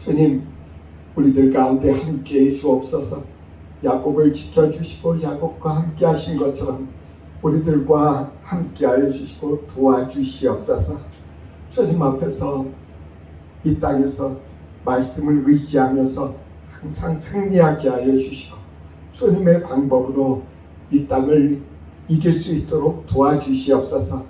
주님, 우리들 가운데 함께해 주옵소서. 야곱을 지켜주시고 야곱과 함께 하신 것처럼 우리들과 함께하여 주시고 도와주시옵소서. 주님 앞에서 이 땅에서 말씀을 의지하면서 항상 승리하게 하여 주시고 주님의 방법으로 이 땅을 이길 수 있도록 도와주시옵소서.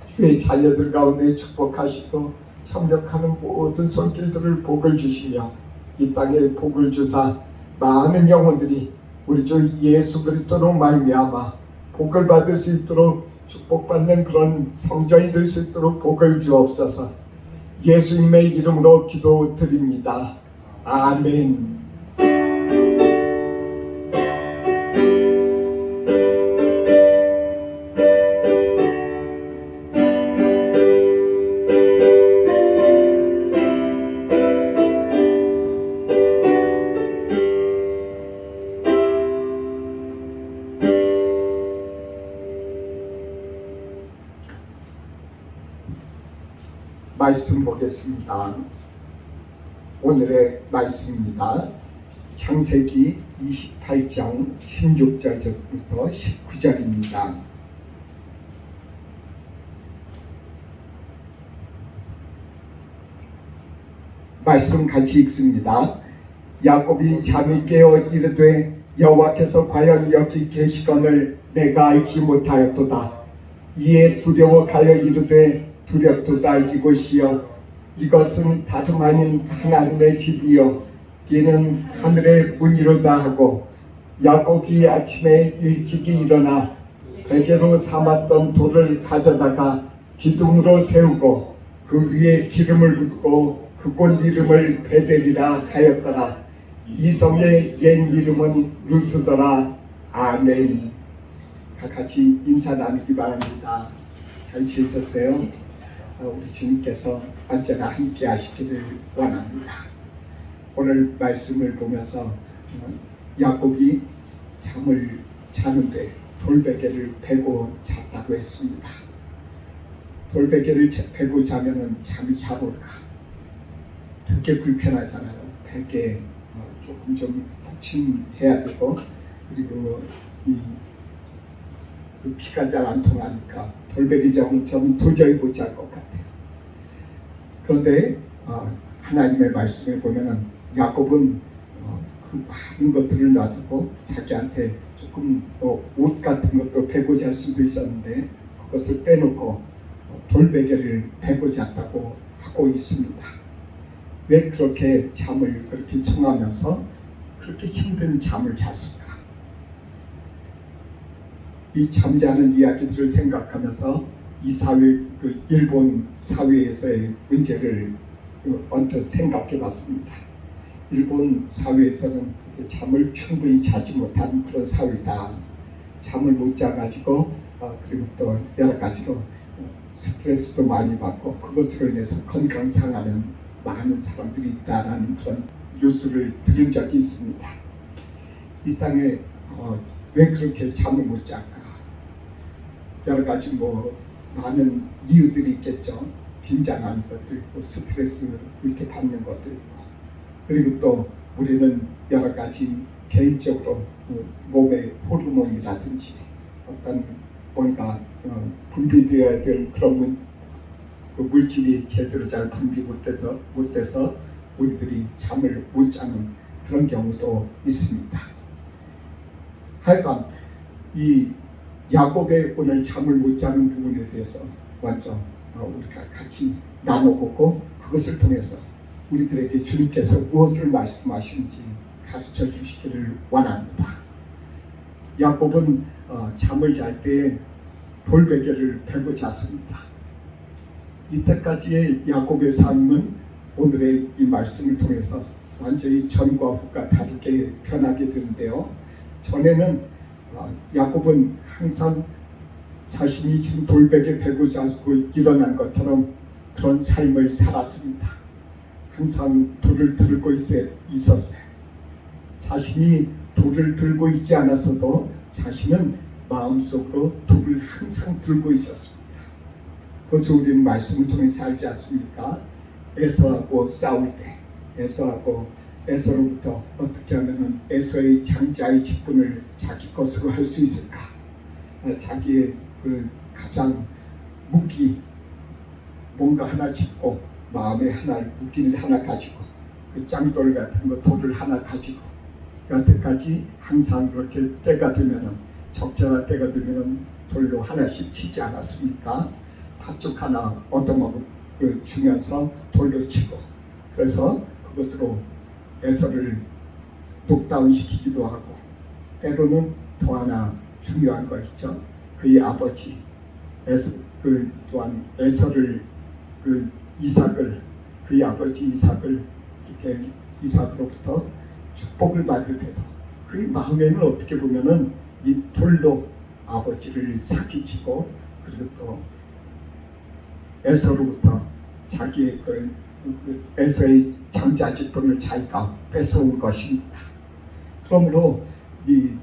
주의 자녀들 가운데 축복하시고 협력하는 모든 손길들을 복을 주시며 이 땅에 복을 주사 많은 영혼들이 우리 주 예수 그리스도로 말미암아 복을 받을 수 있도록 축복받는 그런 성전이 될 수 있도록 복을 주옵소서. 예수님의 이름으로 기도드립니다. 아멘. 말씀 보겠습니다. 오늘의 말씀입니다. 창세기 28장 16절부터 19절입니다. 말씀 같이 읽습니다. 야곱이 잠이 깨어 이르되 여호와께서 과연 여기 계시거늘 내가 알지 못하였도다. 이에 두려워하여 이르되 두렵도다. 이곳이여 이것은 다름 아닌 하나님의 집이요 이는 하늘의 문이로다 하고 야곱이 아침에 일찍이 일어나 베개로 삼았던 돌을 가져다가 기둥으로 세우고 그 위에 기름을 붓고 그곳 이름을 베델이라 하였더라. 이 성의 옛 이름은 루스더라. 아멘. 같이 인사 나누기 바랍니다. 잘 지내셨어요? 우리 주님께서 언제나 함께 하시기를 원합니다. 오늘 말씀을 보면서 야곱이 잠을 자는데 돌베개를 베고 잤다고 했습니다. 돌베개를 베고 자면은 잠이 잘 올까? 되게 불편하잖아요. 베개 조금 좀 푹신해야 되고 그리고 피가 잘 안 통하니까 돌베개 좀 도저히 못 잘 것 같아요. 그런데 하나님의 말씀에 보면은 야곱은 그 많은 것들을 놔두고 자기한테 조금 옷 같은 것도 베고 잘 수도 있었는데 그것을 빼놓고 돌베개를 베고 잤다고 하고 있습니다. 왜 그렇게 잠을 그렇게 청하면서 그렇게 힘든 잠을 잤을까? 이 잠자는 이야기들을 생각하면서 이 사회, 그 일본 사회에서의 문제를 언뜻 생각해 봤습니다. 일본 사회에서는 잠을 충분히 자지 못하는 그런 사회다. 잠을 못 자가지고 그리고 또 여러 가지로 스트레스도 많이 받고 그것으로 인해서 건강 상하는 많은 사람들이 있다라는 그런 뉴스를 들은 적이 있습니다. 이 땅에 왜 그렇게 잠을 못 잘까? 여러 가지 많은 이유들이 있겠죠. 긴장하는 것도 있고 스트레스 이렇게 받는 것도 있고 그리고 또 우리는 여러 가지 개인적으로 몸의 호르몬이라든지 어떤 뭔가 분비되어야 될 그런 그 물질이 제대로 잘 분비 못돼서 우리들이 잠을 못 자는 그런 경우도 있습니다. 하여간 이 야곱의 오늘 잠을 못 자는 부분에 대해서 먼저 우리가 같이 나눠보고 그것을 통해서 우리들에게 주님께서 무엇을 말씀하시는지 가르쳐 주시기를 원합니다. 야곱은 잠을 잘 때 돌베개를 베고 잤습니다. 이때까지의 야곱의 삶은 오늘의 이 말씀을 통해서 완전히 전과 후가 다르게 변하게 되는데요. 전에는 야곱은 항상 자신이 지금 돌베개 베고 자고 일어난 것처럼 그런 삶을 살았습니다. 항상 돌을 들고 있었어요. 자신이 돌을 들고 있지 않았어도 자신은 마음속으로 돌을 항상 들고 있었습니다. 그것을 우리는 말씀을 통해서 알지 않습니까? 에서하고 싸울 때 에서하고 에서로부터 어떻게 하면 에서의 장자의 직분을 자기 것으로 할 수 있을까? 자기의 그 가장 무기 뭔가 하나 짚고 마음에 하나 무기를 하나 가지고 그 짱돌 같은 거 돌을 하나 가지고 여태까지 항상 그렇게 때가 되면은 적절한 때가 되면은 돌로 하나씩 치지 않았습니까? 팥죽 하나 얻어먹고 주면서 돌로 치고 그래서 그것으로 에서를 녹다운 시키기도 하고 때로는 더 하나 중요한 것이죠. 그의 아버지 또한 에서를 이삭을 그의 아버지 이삭을 이렇게 이삭으로부터 축복을 받을 때도 그의 마음에는 어떻게 보면은 이 돌로 아버지를 사기치고 그리고 또 에서로부터 자기의 에서의 장자직분을 자기가 뺏어온 것입니다. 그러므로 이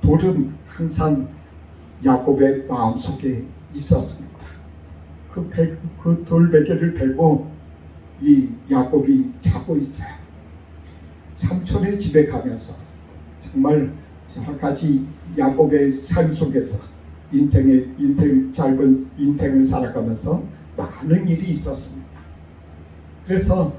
돌은 항상 야곱의 마음속에 있었습니다. 그 돌베개를 베고 이 야곱이 자고 있어요. 삼촌의 집에 가면서 정말 여러 가지 야곱의 삶 속에서 짧은 인생을 살아가면서 많은 일이 있었습니다. 그래서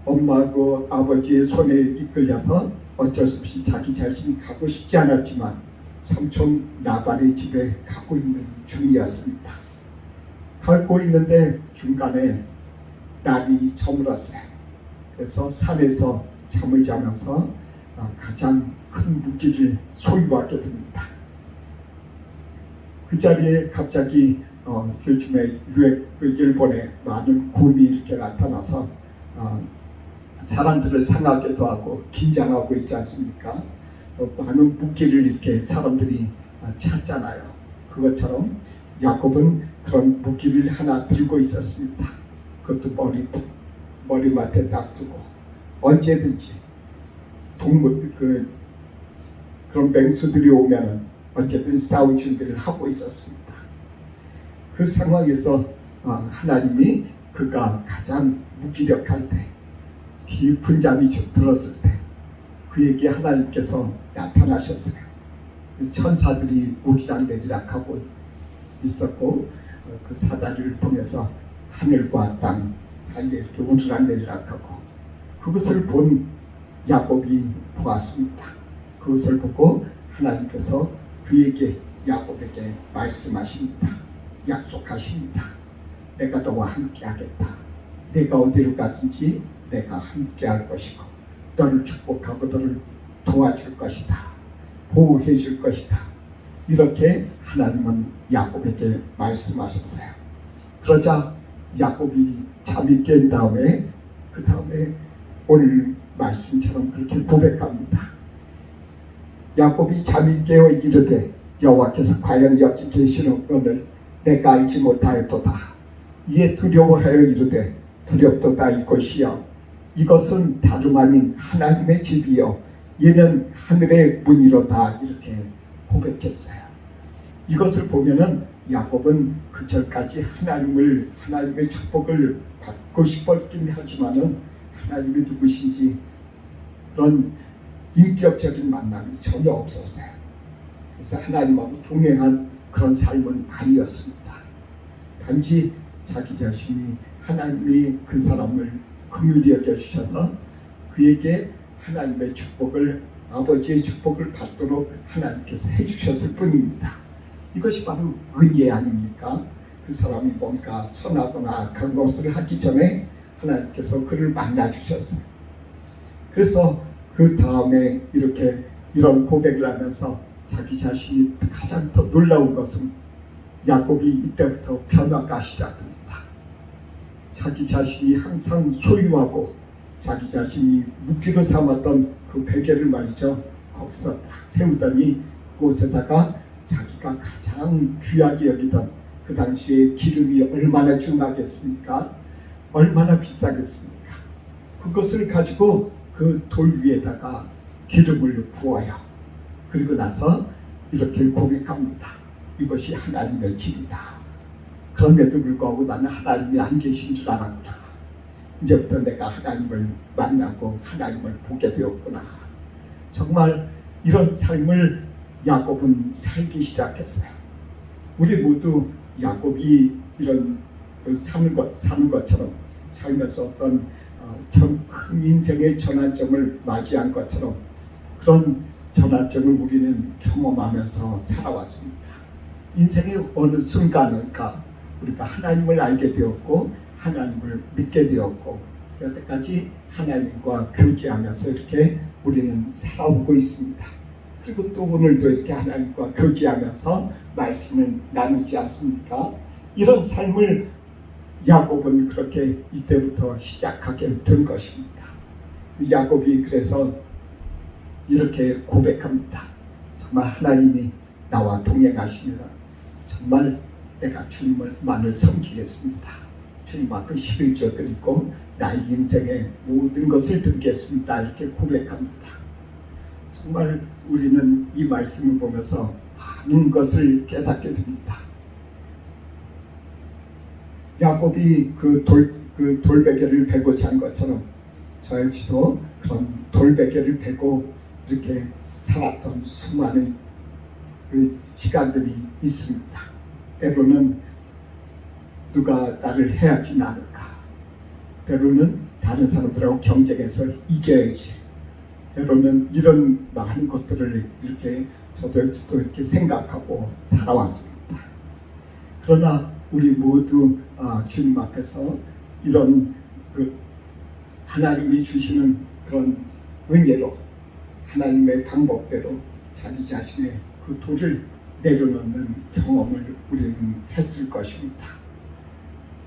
엄마하고 아버지의 손에 이끌려서 어쩔 수 없이 자기 자신이 가고 싶지 않았지만 삼촌 라반의 집에 가고 있는 중이었습니다. 가고 있는데 중간에 날이 저물었어요. 그래서 산에서 잠을 자면서 가장 큰 무기를 소유하게 됩니다. 그 자리에 갑자기 요즘에 일본에 많은 곰이 이렇게 나타나서 사람들을 상하게도 하고 긴장하고 있지 않습니까? 많은 무기를 이렇게 사람들이 찾잖아요. 그것처럼 야곱은 그런 무기를 하나 들고 있었습니다. 그것도 머리맡에 딱 두고 언제든지 그런 맹수들이 오면은 어쨌든 싸울 준비를 하고 있었습니다. 그 상황에서 하나님이 그가 가장 무기력할 때 깊은 잠이 들었을 때 그에게 하나님께서 나타나셨어요. 천사들이 오르락 내리락 하고 있었고 그 사다리를 통해서 하늘과 땅 사이에 이렇게 오르락 내리락 하고 그것을 본 야곱이 보았습니다. 그것을 보고 하나님께서 야곱에게 말씀하십니다. 약속하십니다. 내가 너와 함께 하겠다. 내가 어디로 가든지 내가 함께 할 것이고 너를 축복하고 너를 도와줄 것이다. 보호해 줄 것이다. 이렇게 하나님은 야곱에게 말씀하셨어요. 그러자 야곱이 잠이 깬 다음에 그 다음에 오늘 말씀처럼 그렇게 고백합니다. 야곱이 잠이 깨어 이르되 여호와께서 과연 여기 계시는거를 내가 알지 못하였도다. 이에 두려워하여 이르되 두렵도다 이곳이여 이것은 다름 아닌 하나님의 집이요 얘는 하늘의 문이로다. 이렇게 고백했어요. 이것을 보면은 야곱은 그전까지 하나님의 축복을 받고 싶었긴 하지만은 하나님이 누구신지 그런 인격적인 만남이 전혀 없었어요. 그래서 하나님하고 동행한 그런 삶은 아니었습니다. 단지 자기 자신이 하나님이 그 사람을 긍휼히 여겨주셔서 그에게 하나님의 축복을 아버지의 축복을 받도록 하나님께서 해주셨을 뿐입니다. 이것이 바로 은혜 아닙니까? 그 사람이 뭔가 선하거나 악한 것을 하기 전에 하나님께서 그를 만나주셨어요. 그래서 그 다음에 이런 고백을 하면서 자기 자신이 가장 더 놀라운 것은 야곱이 이때부터 변화가 시작됩니다. 자기 자신이 항상 소유하고 자기 자신이 무기로 삼았던 그 베개를 말이죠. 거기서 딱 세우더니 그곳에다가 자기가 가장 귀하게 여기던 그 당시에 기름이 얼마나 중하겠습니까? 얼마나 비싸겠습니까? 그것을 가지고 그 돌 위에다가 기름을 부어요. 그리고 나서 이렇게 고백합니다. 이것이 하나님의 집이다. 그럼에도 불구하고 나는 하나님이 안 계신 줄 알았구나. 이제부터 내가 하나님을 만나고 하나님을 보게 되었구나. 정말 이런 삶을 야곱은 살기 시작했어요. 우리 모두 야곱이 이런 사는 것처럼 살면서 어떤 큰 인생의 전환점을 맞이한 것처럼 그런 전환점을 우리는 경험하면서 살아왔습니다. 인생의 어느 순간인가 우리가 하나님을 알게 되었고 하나님을 믿게 되었고 여태까지 하나님과 교제하면서 이렇게 우리는 살아오고 있습니다. 그리고 또 오늘도 이렇게 하나님과 교제하면서 말씀을 나누지 않습니까? 이런 삶을 야곱은 그렇게 이때부터 시작하게 된 것입니다. 야곱이 그래서 이렇게 고백합니다. 정말 하나님이 나와 동행하시면 정말 내가 주님만을 섬기겠습니다. 주님 앞에 11조 드리고 나의 인생의 모든 것을 드리겠습니다. 이렇게 고백합니다. 정말 우리는 이 말씀을 보면서 많은 것을 깨닫게 됩니다. 야곱이 그 돌베개를 베고자 한 것처럼 저 역시도 그런 돌베개를 베고 이렇게 살았던 수많은 그 시간들이 있습니다. 때로는 누가 나를 해하지 않을까, 때로는 다른 사람들하고 경쟁해서 이겨야지, 때로는 이런 많은 것들을 이렇게 저도 이렇게 생각하고 살아왔습니다. 그러나 우리 모두 주님 앞에서 이런 하나님이 주시는 그런 은혜로 하나님의 방법대로 자기 자신의 그 돌을 내려놓는 경험을 우리는 했을 것입니다.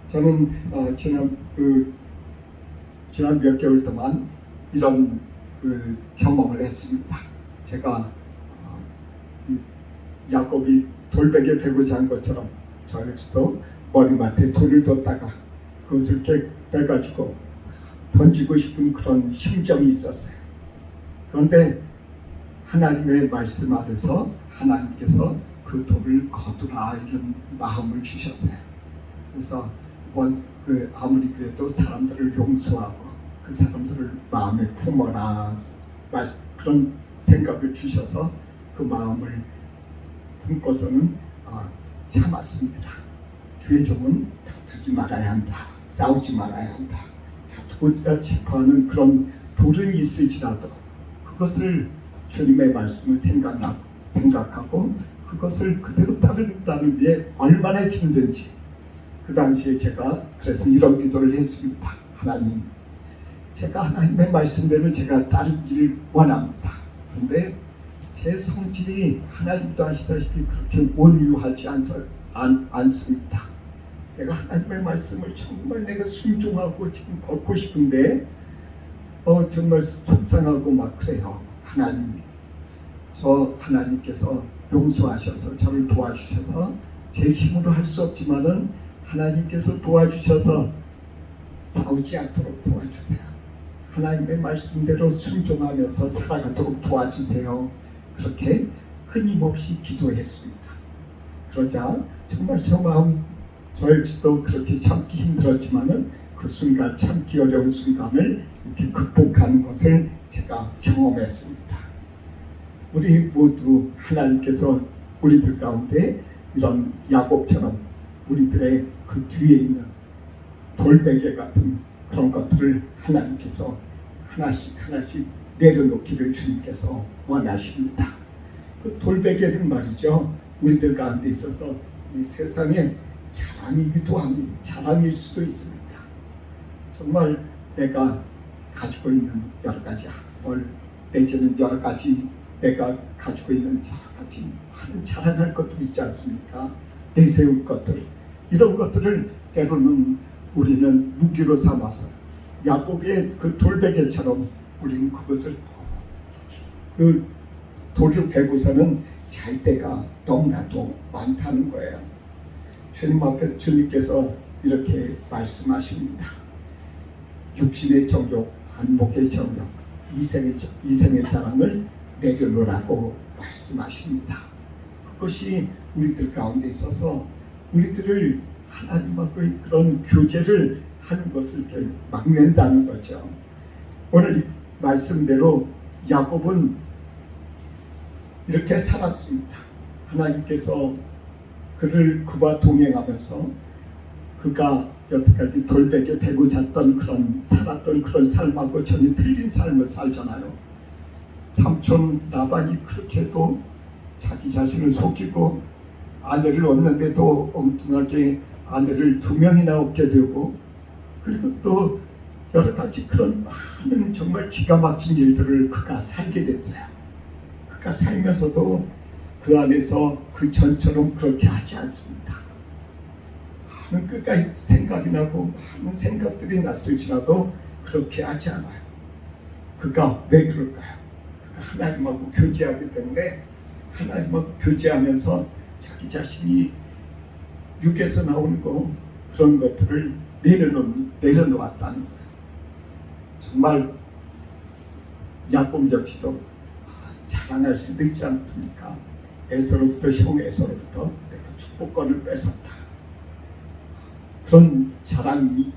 저는 지난 몇 개월 동안 이런 경험을 했습니다. 제가 야곱이 돌베개 베고자 한 것처럼 저 역시도 머리맡에 돌을 뒀다가 그것을 이렇게 빼가지고 던지고 싶은 그런 심정이 있었어요. 그런데 하나님의 말씀 안에서 하나님께서 그 돌을 거두라 이런 마음을 주셨어요. 그래서 아무리 그래도 사람들을 용서하고 그 사람들을 마음에 품어라 그런 생각을 주셔서 그 마음을 품고서는 참았습니다. 주의 종은 다투지 말아야 한다. 싸우지 말아야 한다. 다투고자 싶어하는 그런 돌은 있을지라도 그것을 주님의 말씀을 생각하고 그것을 그대로 따른다는 게 얼마나 힘든지 그 당시에 제가 그래서 이런 기도를 했습니다. 하나님, 제가 하나님의 말씀대로 제가 따르기를 원합니다. 그런데 제 성질이 하나님도 아시다시피 그렇게 온유하지 않습니다. 내가 하나님의 말씀을 정말 내가 순종하고 지금 걷고 싶은데 정말 속상하고 막 그래요. 하나님께서 용서하셔서 저를 도와주셔서 제 힘으로 할 수 없지만은 하나님께서 도와주셔서 싸우지 않도록 도와주세요. 하나님의 말씀대로 순종하면서 살아가도록 도와주세요. 그렇게 끊임없이 기도했습니다. 그러자 정말 저 마음 저 역시도 그렇게 참기 힘들었지만은 그 순간 참기 어려운 순간을 이렇게 극복하는 것을 제가 경험했습니다. 우리 모두 하나님께서 우리들 가운데 이런 야곱처럼 우리들의 그 뒤에 있는 돌베개 같은 그런 것들을 하나님께서 하나씩 내려놓기를 주님께서 원하십니다. 그 돌베개는 말이죠. 우리들 가운데 있어서 이 세상의 자랑이기도 합니다. 자랑일 수도 있습니다. 정말 내가 가지고 있는 여러 가지 학벌 내지는 여러 가지 내가 가지고 있는 여러 가지 많은 자랑할 것들이 있지 않습니까? 내세울 것들 이런 것들을 때로는 우리는 무기로 삼아서 야곱의 그 돌베개처럼 우리는 그것을 그 돌을 베고서는 잘 때가 너무나도 많다는 거예요. 주님 앞에 주님께서 이렇게 말씀하십니다. 육신의 정욕, 안목의 정욕, 이생의 자랑을 내려놓으라고 말씀하십니다. 그것이 우리들 가운데 있어서 우리들을 하나님과의 그런 교제를 하는 것을 이렇게 막는다는 거죠. 오늘 이 말씀대로 야곱은 이렇게 살았습니다. 하나님께서 그와 동행하면서 그가 여태까지 돌베개 베고 잤던 그런 살았던 그런 삶하고 전혀 틀린 삶을 살잖아요. 삼촌 라반이 그렇게도 자기 자신을 속이고 아내를 얻는데도 엉뚱하게 아내를 2명이나 얻게 되고, 그리고 또 여러 가지 그런 많은 정말 기가 막힌 일들을 그가 살게 됐어요. 그가 살면서도 그 안에서 그 전처럼 그렇게 하지 않습니다. 많은 끝까지 생각이 나고 많은 생각들이 났을지라도 그렇게 하지 않아요. 그가 왜 그럴까요? 그가 하나님하고 교제하기 때문에 하나님하고 교제하면서 자기 자신이 육에서 나오는 거 그런 것들을 내려놓았다는 거예요. 정말 야곱 역시도 자랑할 수도 있지 않습니까? 에서로부터 형 에서로부터 내가 축복권을 뺏었다. 그런 자랑이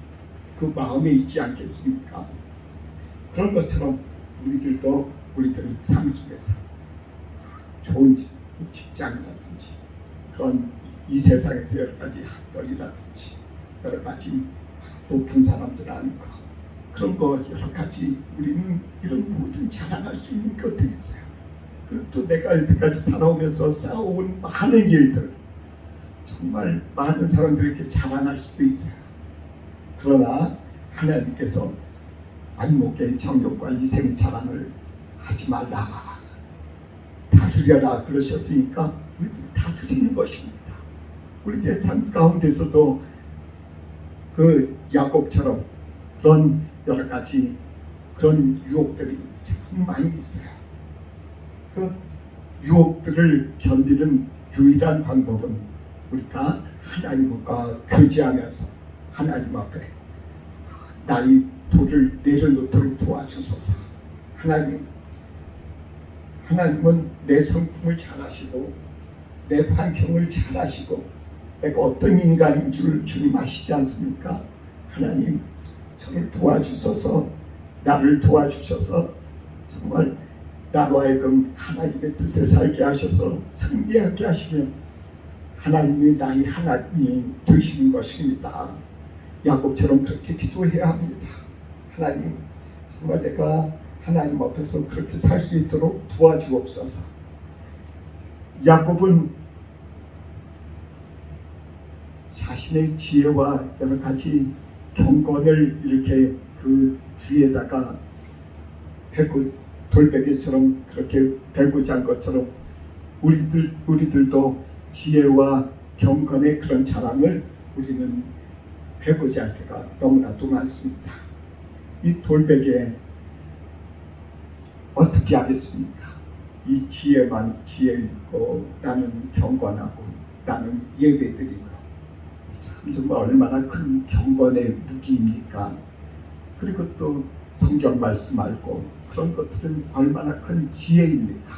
그 마음에 있지 않겠습니까? 그런 것처럼 우리들의 삶 속에서 좋은 직장이라든지 그런 이 세상에서 여러 가지 학벌이라든지 여러 가지 높은 사람들 아는 거 그런 거 여러 가지 우리는 이런 모든 자랑할 수 있는 것들이 있어요. 그리고 또 내가 여태까지 살아오면서 쌓아온 많은 일들 정말 많은 사람들에게 자랑할 수도 있어요. 그러나 하나님께서 안목의 정욕과 이생의 자랑을 하지 말라, 다스려라 그러셨으니까 우리들이 다스리는 것입니다. 우리들의 삶 가운데서도 그 야곱처럼 그런 여러 가지 그런 유혹들이 참 많이 있어요. 그 유혹들을 견디는 유일한 방법은 우리가 하나님과 교제하면서 하나님 앞에 나의 돌을 내려놓도록 도와주소서. 하나님은 내 성품을 잘 아시고 내 환경을 잘 아시고 내가 어떤 인간인 줄 주님 아시지 않습니까? 하나님 저를 도와주셔서 나를 도와주셔서 정말 나로 하여금 하나님의 뜻에 살게 하셔서 승리하게 하시며 하나님이 나의 하나님이 되시는 것입니다. 야곱처럼 그렇게 기도해야 합니다. 하나님 정말 내가 하나님 앞에서 그렇게 살 수 있도록 도와주옵소서. 야곱은 자신의 지혜와 여러 가지 경건을 이렇게 그 뒤에다가 돌베개처럼 그렇게 베고 잔 것처럼 우리들도 지혜와 경건의 그런 자랑을 우리는 베고자 할 때가 너무나도 많습니다. 이 돌베개 어떻게 하겠습니까? 이 지혜만 지혜 있고 나는 경건하고 나는 예배드리고 참 정말 얼마나 큰 경건의 무기입니까? 그리고 또 성경 말씀 알고 그런 것들은 얼마나 큰 지혜입니까?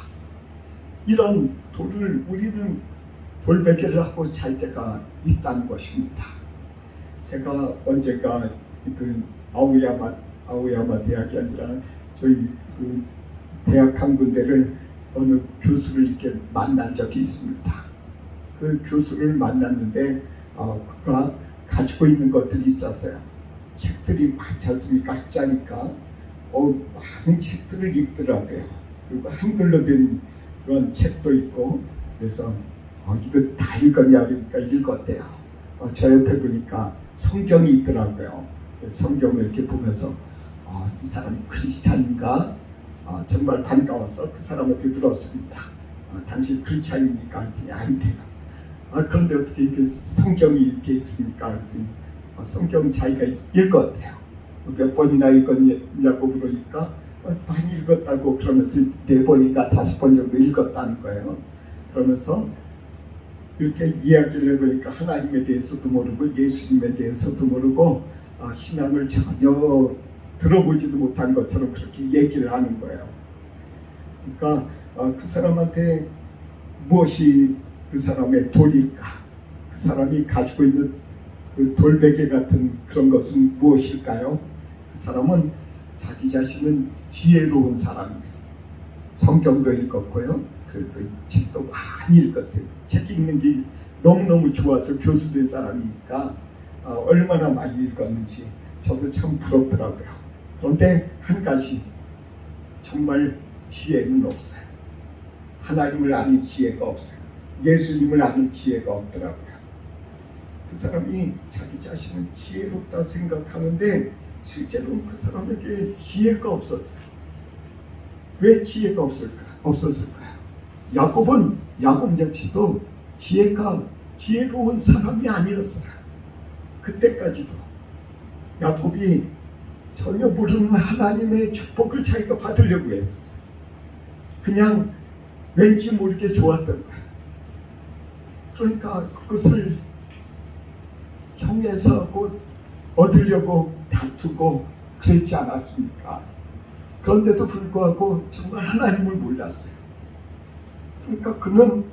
이런 돌을 우리는 돌베개를 하고 잘 때가 있다는 것입니다. 제가 언젠가 그 아오야마 대학이 아니라 저희 그 대학 한 군데를 어느 교수를 이렇게 만난 적이 있습니다. 그 교수를 만났는데 그가 가지고 있는 것들이 있었어요. 책들이 많지 않습니까? 학자니까 많은 책들을 읽더라고요. 그리고 한글로 된 그런 책도 있고 그래서 이거 다 읽었냐 그러니까 읽었대요. 저 옆에 보니까 성경이 있더라고요. 성경을 이렇게 보면서 이 사람이 크리스찬인가? 정말 반가워서 그 사람한테 물었습니다. 당신 크리스찬입니까? 그랬더니 아니래요. 그런데 어떻게 이렇게 성경이 이렇게 있습니까? 그랬더니 성경 자기가 읽었대요. 몇 번이나 읽었냐고 그러니까 많이 읽었다고 그러면서 4번인가 5번 정도 읽었다는 거예요. 그러면서 이렇게 이야기를 해보니까 하나님에 대해서도 모르고 예수님에 대해서도 모르고 신앙을 전혀 들어보지도 못한 것처럼 그렇게 얘기를 하는 거예요. 그러니까 그 사람한테 무엇이 그 사람의 돌일까? 그 사람이 가지고 있는 그 돌베개 같은 그런 것은 무엇일까요? 그 사람은 자기 자신은 지혜로운 사람이에요. 성경도 읽었고요. 그리고 책도 많이 읽었어요. 책 읽는 게 너무너무 좋아서 교수 된 사람이니까 얼마나 많이 읽었는지 저도 참 부럽더라고요. 그런데 한 가지 정말 지혜는 없어요. 하나님을 아는 지혜가 없어요. 예수님을 아는 지혜가 없더라고요. 그 사람이 자기 자신은 지혜롭다 생각하는데 실제로는 그 사람에게 지혜가 없었어요. 왜 지혜가 없었을까요? 야곱 역시도 지혜로운 사람이 아니었어요. 그때까지도 야곱이 전혀 모르는 하나님의 축복을 자기가 받으려고 했었어요. 그냥 왠지 모르게 좋았던 거예요. 그러니까 그것을 형에서하고 얻으려고 다투고 그랬지 않았습니까? 그런데도 불구하고 정말 하나님을 몰랐어요. 그러니까 그는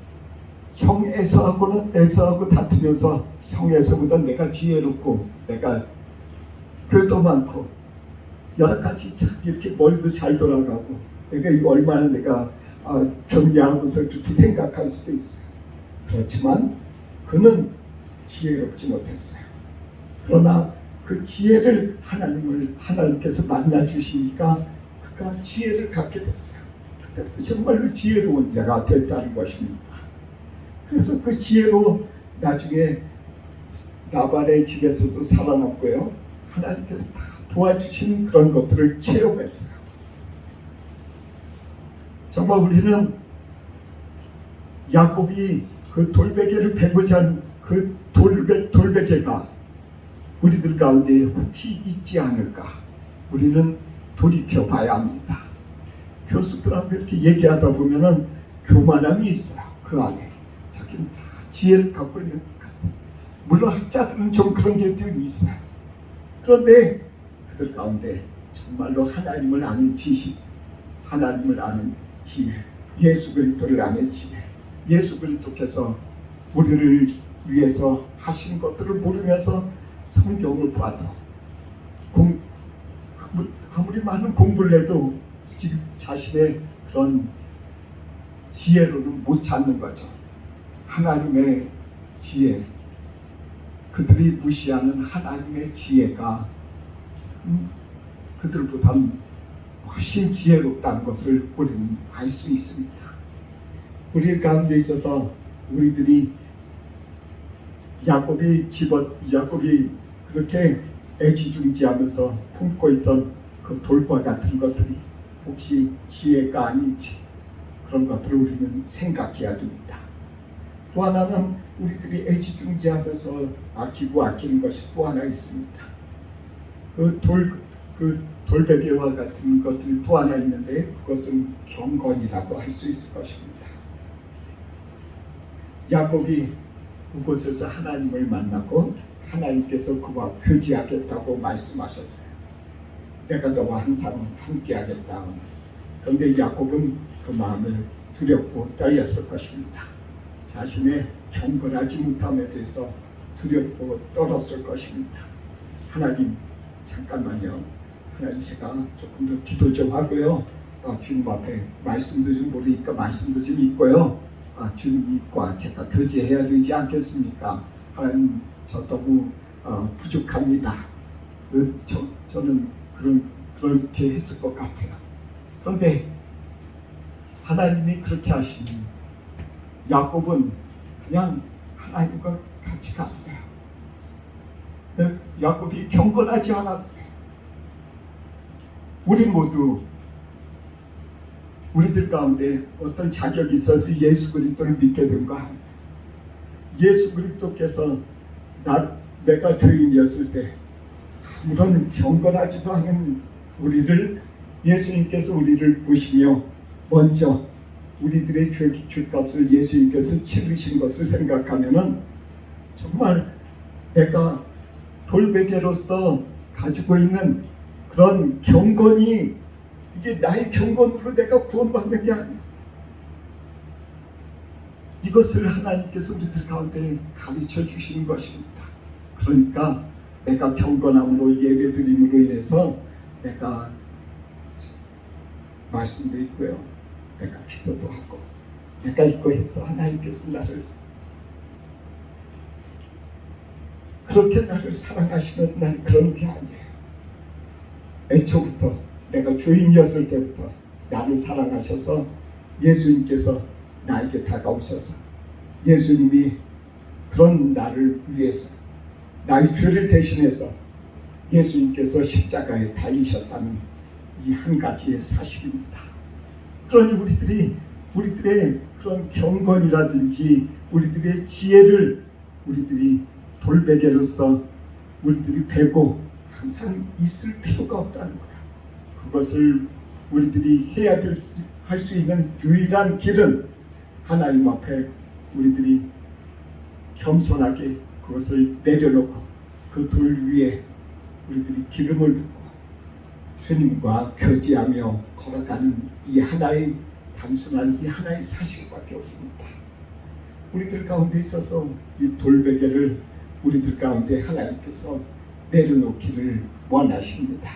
형 에서하고 다투면서 형 에서보다 내가 지혜롭고 내가 교도 많고 여러 가지 참 이렇게 머리도 잘 돌아가고 내가 이거 얼마나 내가 존경하고서 그렇게 생각할 수도 있어요. 그렇지만 그는 지혜롭지 못했어요. 그러나 그 지혜를 하나님께서 만나 주시니까 그가 지혜를 갖게 됐어요. 그때부터 정말로 지혜로운 자가 됐다는 것입니다. 그래서 그 지혜로 나중에 라반의 집에서도 살아남고요. 하나님께서 다 도와주신 그런 것들을 체험했어요. 정말 우리는 야곱이 그 돌베개를 베고자 한 그 돌베개가 우리들 가운데 혹시 있지 않을까? 우리는 돌이켜 봐야 합니다. 교수들하고 이렇게 얘기하다 보면은 교만함이 있어요. 그 안에 자기는 다 지혜를 갖고 있는 것 같아요. 물론 학자들은 좀 그런 게 좀 있어요. 그런데 그들 가운데 정말로 하나님을 아는 지식, 하나님을 아는 지혜, 예수 그리스도를 아는 지혜, 예수 그리스도께서 우리를 위해서 하신 것들을 모르면서 성경을 봐도 아무리 많은 공부를 해도 지금 자신의 그런 지혜로는 못 찾는 거죠. 하나님의 지혜, 그들이 무시하는 하나님의 지혜가 그들보다는 훨씬 지혜롭다는 것을 우리는 알 수 있습니다. 우리 가운데 있어서 우리들이 야곱이 그렇게 애지중지하면서 품고 있던 그 돌과 같은 것들이 혹시 지혜가 아닌지 그런 것들을 우리는 생각해야 됩니다. 또 하나는 우리들이 애지중지하면서 아끼는 것이 또 하나 있습니다. 그 돌베개와 같은 것들이 또 하나 있는데 그것은 경건이라고 할 수 있을 것입니다. 야곱이 그곳에서 하나님을 만나고 하나님께서 그와 교제하겠다고 말씀하셨어요. 내가 너와 항상 함께하겠다. 그런데 야곱은 그 마음에 두렵고 떨렸을 것입니다. 자신의 경건하지 못함에 대해서 두렵고 떨었을 것입니다. 하나님 잠깐만요. 하나님 제가 조금 더 기도 좀 하고요. 주님 앞에 말씀도 좀 모르니까 말씀도 좀 읽고요. 주님과 제가 교제해야 되지 않겠습니까? 하나님 저 너무 부족합니다. 저는 그렇게 했을 것 같아요. 그런데 하나님이 그렇게 하시니 야곱은 그냥 하나님과 같이 갔어요. 야곱이 경건하지 않았어요. 우리 모두 우리들 가운데 어떤 자격이 있어서 예수 그리스도를 믿게 된가? 예수 그리스도께서 내가 죄인이었을 때 아무런 경건하지도 않은 우리를 예수님께서 우리를 보시며 먼저 우리들의 죄값을 예수님께서 치르신 것을 생각하면은 정말 내가 돌베개로서 가지고 있는 그런 경건이 이게 나의 경건으로 내가 구원받는 게 아니야. 이것을 하나님께서 우리들 가운데 가르쳐 주시는 것입니다. 그러니까 내가 경건함으로 예배드림으로 인해서 내가 말씀도 있고요, 내가 기도도 하고, 내가 이거 해서 하나님께서 나를 그렇게 나를 사랑하시면서 난 그런 게 아니에요. 애초부터 내가 죄인이었을 때부터 나를 사랑하셔서 예수님께서 나에게 다가오셔서 예수님이 그런 나를 위해서 나의 죄를 대신해서 예수님께서 십자가에 달리셨다는 이 한 가지의 사실입니다. 그러니 우리들의 그런 경건이라든지 우리들의 지혜를 우리들이 돌베개로서 우리들이 베고 항상 있을 필요가 없다는 거야. 그것을 우리들이 할 수 있는 유일한 길은 하나님 앞에 우리들이 겸손하게 그것을 내려놓고 그 돌 위에 우리들이 기름을 붓고 주님과 교제하며 걸어가는 이 하나의 단순한 이 하나의 사실밖에 없습니다. 우리들 가운데 있어서 이 돌베개를 우리들 가운데 하나님께서 내려놓기를 원하십니다.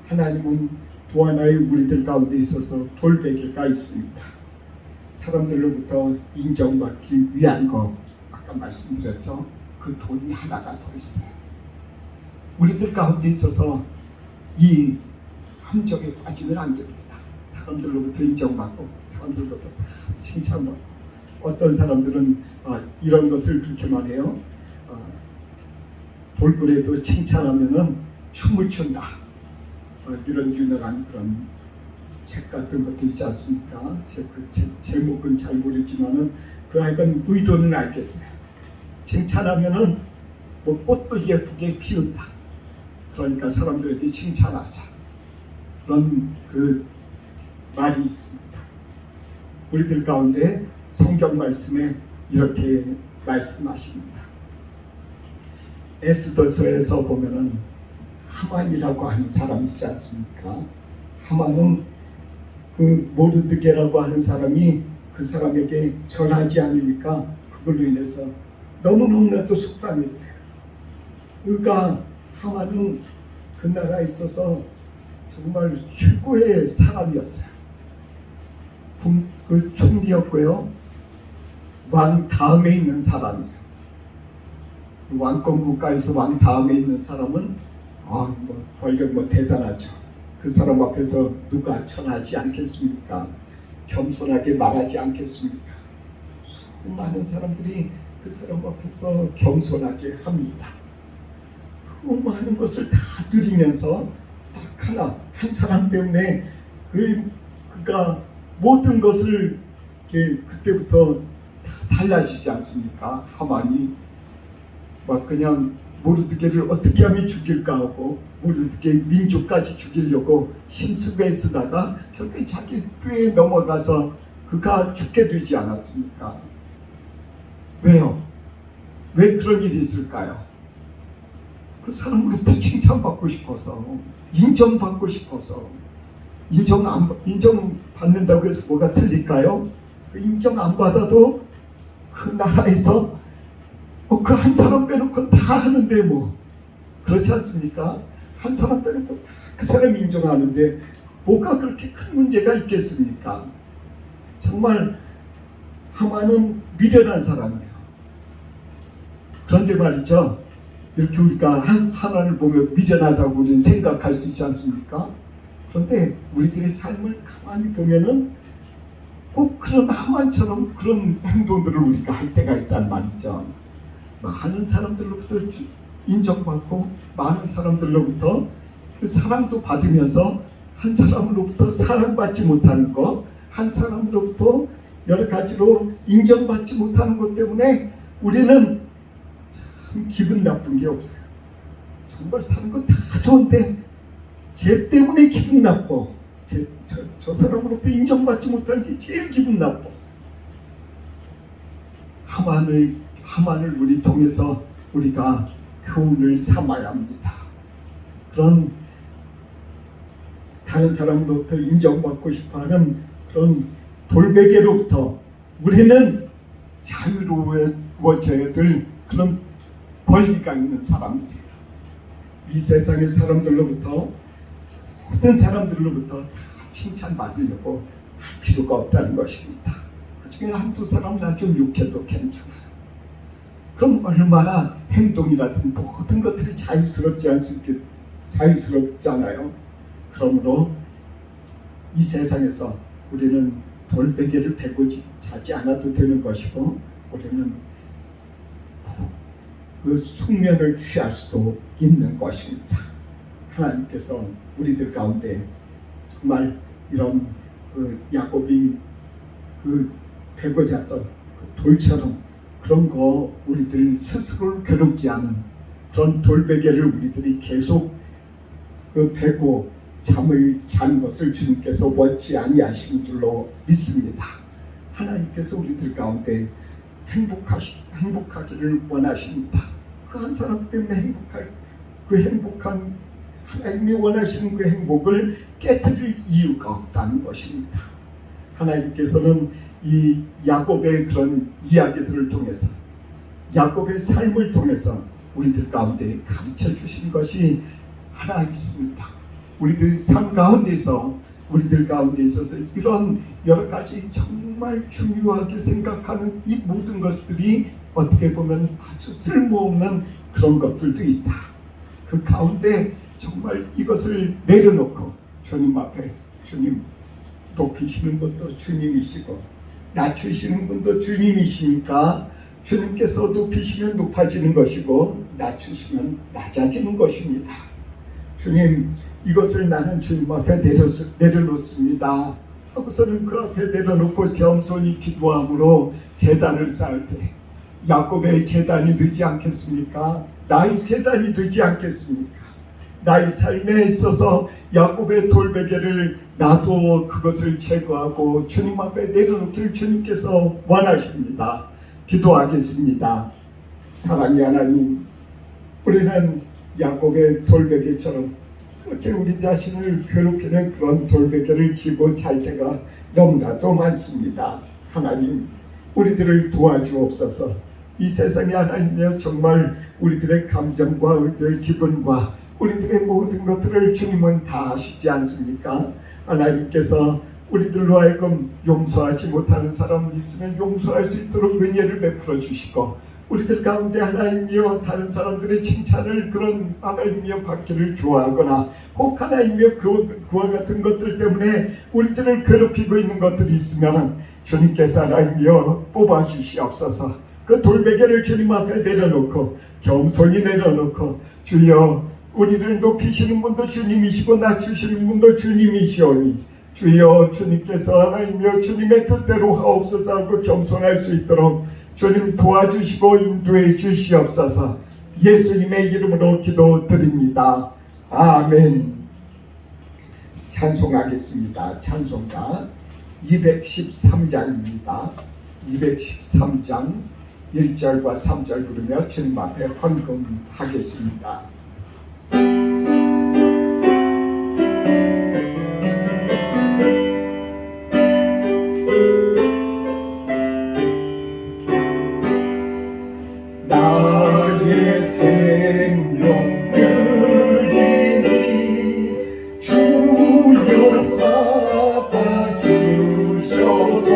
하나님은 또 하나의 우리들 가운데 있어서 돌베개가 있습니다. 사람들로부터 인정받기 위한 거, 아까 말씀드렸죠. 그 돌이 하나가 더 있어요. 우리들 가운데 있어서 이 함정에 빠지면 안 됩니다. 사람들로부터 인정받고 사람들로부터 다 칭찬받고, 어떤 사람들은 이런 것을 그렇게 말해요. 돌고래도 칭찬하면은 춤을 춘다. 이런 유명한 그런 책 같은 것도 있지 않습니까? 제목은 잘 모르지만은 그 하여간 의도는 알겠어요. 칭찬하면은 뭐 꽃도 예쁘게 피운다. 그러니까 사람들에게 칭찬하자. 그런 그 말이 있습니다. 우리들 가운데 성경 말씀에 이렇게 말씀하십니다. 에스더서에서 보면은 하만이라고 하는 사람이 있지 않습니까? 하만은 그 모르드게라고 하는 사람이 그 사람에게 절하지 않으니까 그걸로 인해서 너무너무나도 속상했어요. 그러니까 하만은 그 나라에 있어서 정말 최고의 사람이었어요. 그 총리였고요. 왕 다음에 있는 사람이에요. 왕권 국가에서 왕 다음에 있는 사람은 권력 대단하죠. 그 사람 앞에서 누가 전하지 않겠습니까? 겸손하게 말하지 않겠습니까? 수많은 사람들이 그 사람 앞에서 겸손하게 합니다. 그 많은 것을 다 드리면서 딱 한 사람 때문에 그가 모든 것을 그때부터 다 달라지지 않습니까? 하만이 막 그냥 모르드게를 어떻게 하면 죽일까 하고 모르드게 민족까지 죽이려고 힘쓰고 애쓰다가 결국 자기 뼈에 넘어가서 그가 죽게 되지 않았습니까? 왜요? 왜 그런 일이 있을까요? 그 사람으로부터 칭찬받고 싶어서, 인정받고 싶어서. 인정받는다고 해서 뭐가 틀릴까요? 인정 안 받아도 그 나라에서 그 한 사람 빼놓고 다 하는데 뭐 그렇지 않습니까? 한 사람 빼놓고 다 그 사람 인정하는데 뭐가 그렇게 큰 문제가 있겠습니까? 정말 하만은 미련한 사람이에요. 그런데 말이죠, 이렇게 우리가 하나를 보면 미련하다고 우리는 생각할 수 있지 않습니까? 그런데 우리들의 삶을 가만히 보면은 꼭 그런 하만처럼 그런 행동들을 우리가 할 때가 있단 말이죠. 많은 사람들로부터 인정받고 많은 사람들로부터 그 사랑도 받으면서 한 사람으로부터 사랑받지 못하는 것, 한 사람으로부터 여러 가지로 인정받지 못하는 것 때문에 우리는 참 기분 나쁜 게 없어요. 정말 다른 건 다 좋은데 쟤 때문에 기분 나빠. 저 사람으로부터 인정받지 못하는 게 제일 기분 나빠. 하만을 우리 통해서 우리가 교훈을 삼아야 합니다. 그런 다른 사람으로부터 인정받고 싶어하는 그런 돌베개로부터 우리는 자유로워져야 될 그런 권리가 있는 사람들이에요. 이 세상의 사람들로부터, 모든 사람들로부터 다 칭찬받으려고 할 필요가 없다는 것입니다. 그 중에 한두 사람 나 좀 욕해도 괜찮아요. 그럼 얼마나 행동이라든 모든 것들이 자유스럽잖아요. 그러므로 이 세상에서 우리는 돌베개를 베고 자지 않아도 되는 것이고, 우리는 그 숙면을 취할 수도 있는 것입니다. 하나님께서 우리들 가운데 정말 이런 야곱이 베고 잤던 그 돌처럼 그런 거 우리들 스스로를 괴롭게 하는 그런 돌베개를 우리들이 계속 베고 잠을 자는 것을 주님께서 원치 아니하시는 줄로 믿습니다. 하나님께서 우리들 가운데 행복하기를 원하십니다. 그 한 사람 때문에 행복한 하나님이 원하시는 그 행복을 깨뜨릴 이유가 없다는 것입니다. 하나님께서는 이 야곱의 그런 이야기들을 통해서, 야곱의 삶을 통해서 우리들 가운데 가르쳐 주신 것이 하나 있습니다. 우리들 삶 가운데서, 우리들 가운데 있어서 이런 여러 가지 정말 중요하게 생각하는 이 모든 것들이 어떻게 보면 아주 쓸모없는 그런 것들도 있다. 그 가운데 정말 이것을 내려놓고 주님 앞에, 주님 높이시는 분도 주님이시고 낮추시는 분도 주님이시니까 주님께서 높이시면 높아지는 것이고 낮추시면 낮아지는 것입니다. 주님, 이것을 나는 주님 앞에 내려놓습니다 하고서는 그 앞에 내려놓고 겸손히 기도함으로 제단을 쌓을 때 야곱의 제단이 되지 않겠습니까? 나의 제단이 되지 않겠습니까? 나의 삶에 있어서 야곱의 돌베개를 나도 그것을 제거하고 주님 앞에 내려놓기를 주님께서 원하십니다. 기도하겠습니다. 사랑의 하나님, 우리는 야곱의 돌베개처럼 그렇게 우리 자신을 괴롭히는 그런 돌베개를 쥐고 잘 때가 너무나도 많습니다. 하나님, 우리들을 도와주옵소서. 이 세상에 하나님이여 정말 우리들의 감정과 우리들의 기분과 우리들의 모든 것들을 주님은 다 아시지 않습니까? 하나님께서 우리들로 하여금 용서하지 못하는 사람이 있으면 용서할 수 있도록 은혜를 베풀어 주시고, 우리들 가운데 하나님이여 다른 사람들의 칭찬을 그런 하나님이여 받기를 좋아하거나 혹 하나님이여 그와 같은 것들 때문에 우리들을 괴롭히고 있는 것들이 있으면 주님께서 하나님이여 뽑아 주시옵소서. 그 돌베개를 주님 앞에 내려놓고 겸손히 내려놓고, 주여 우리를 높이시는 분도 주님이시고 낮추시는 분도 주님이시오니 주여 주님께서 하나님이여 주님의 뜻대로 하옵소서 하고 겸손할 수 있도록 주님 도와주시고 인도해 주시옵소서. 예수님의 이름으로 기도드립니다. 아멘. 찬송하겠습니다. 찬송가 213장입니다. 213장 1절과 3절 부르며 주님 앞에 헌금하겠습니다. 나의 생명 드리니 주여 받아 주셔서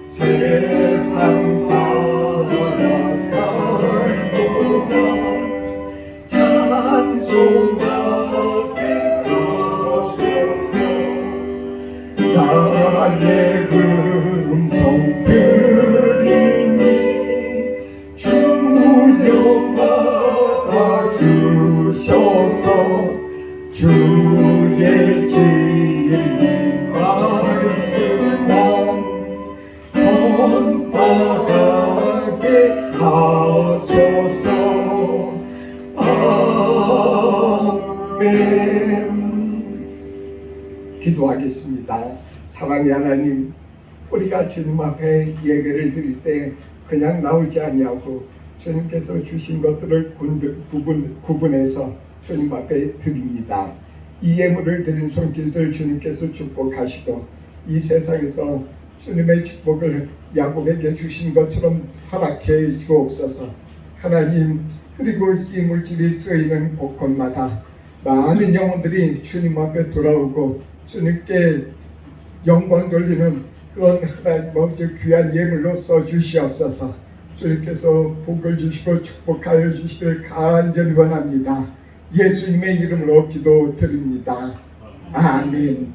세상 살아갈 동안 찬송하게 하소서. 나의 음성 드리니 주여 받아 주셔서 주의 진리 말씀만 전파하게 하소서. 아멘. 기도하겠습니다. 사랑의 하나님, 우리가 주님 앞에 예배를 드릴 때 그냥 나오지 아니하고 주님께서 주신 것들을 구분해서 주님 앞에 드립니다. 이 예물을 드린 손길들 주님께서 축복하시고 이 세상에서 주님의 축복을 야곱에게 주신 것처럼 허락해 주옵소서. 하나님, 그리고 이물질이 쓰이는 곳곳마다 많은 영혼들이 주님 앞에 돌아오고 주님께 영광 돌리는 그런 하나님 아버지 귀한 예물로 써주시옵소서. 주님께서 복을 주시고 축복하여 주시기를 간절히 원합니다. 예수님의 이름으로 기도드립니다. 아멘.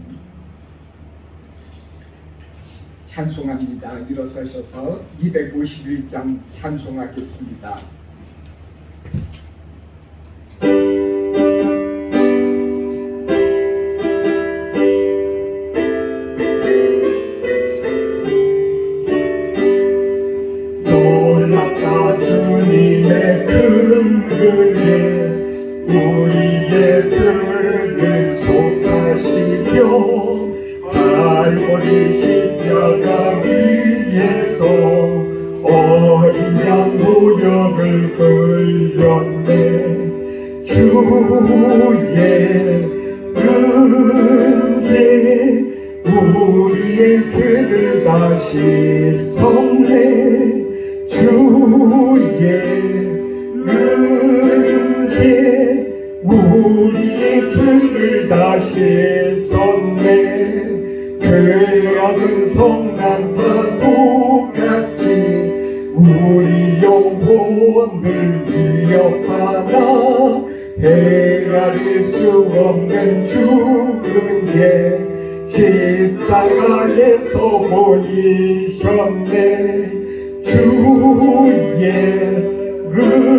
찬송합니다. 일어서셔서 251장 찬송하겠습니다. 놀랍다 주님의 큰 은혜, 우리의 죄를 속하시며 갈보리 십자가 위에서 어린 양 모욕을 흘렸네. 주의 은혜 우리의 죄를 다시 섭네. 주의 은혜 우리의 죄를 다시 섭네. 죄악은 성난과 똑같이 우리 영혼을 위협하나 헤아릴 수 없는 죽음에 십자가에서 보이셨네. 주의 은혜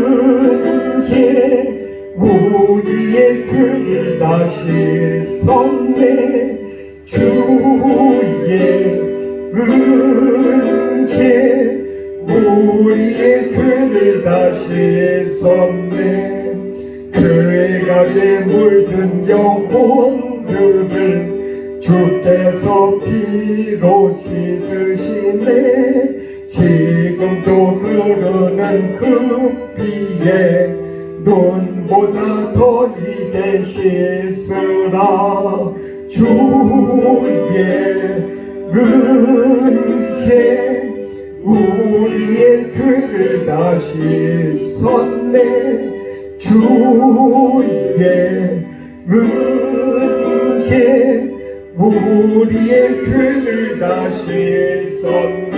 우리의 죄를 다시 섭네. 주의 은혜 우리의 죄를 다시 섭네. 죄악에 물든 영혼들을 주께서 피로 씻으시네. 지금도 흐르는 그 피에 눈보다 더 이게 씻으라. 주의 은혜 우리의 죄를 다시 섰네. 주의 은혜 우리의 죄를 다시 섰네.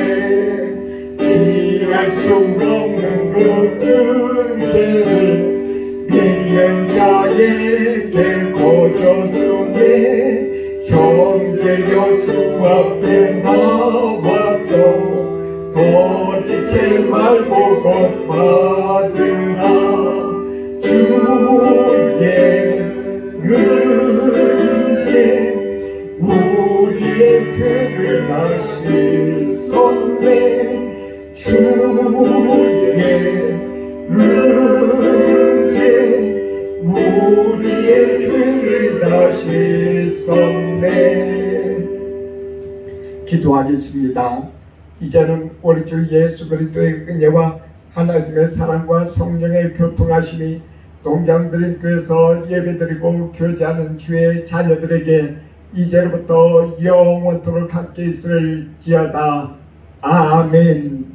피할 수 없는 그 은혜를 믿는 자에게 거저주네. 형제여 주 앞에 나와서 거짓지 말고 곧 받으라. 주의 은혜 우리의 죄를 다시 섰네. 주의 은혜 우리의 죄를 다시 섰네. 기도하겠습니다. 이제는 우리 주 예수 그리스도의 은혜와 하나님의 사랑과 성령의 교통하심이 동장드림교회에서 예배드리고 교제하는 주의 자녀들에게 이제로부터 영원토록 함께 있을지어다. 아멘.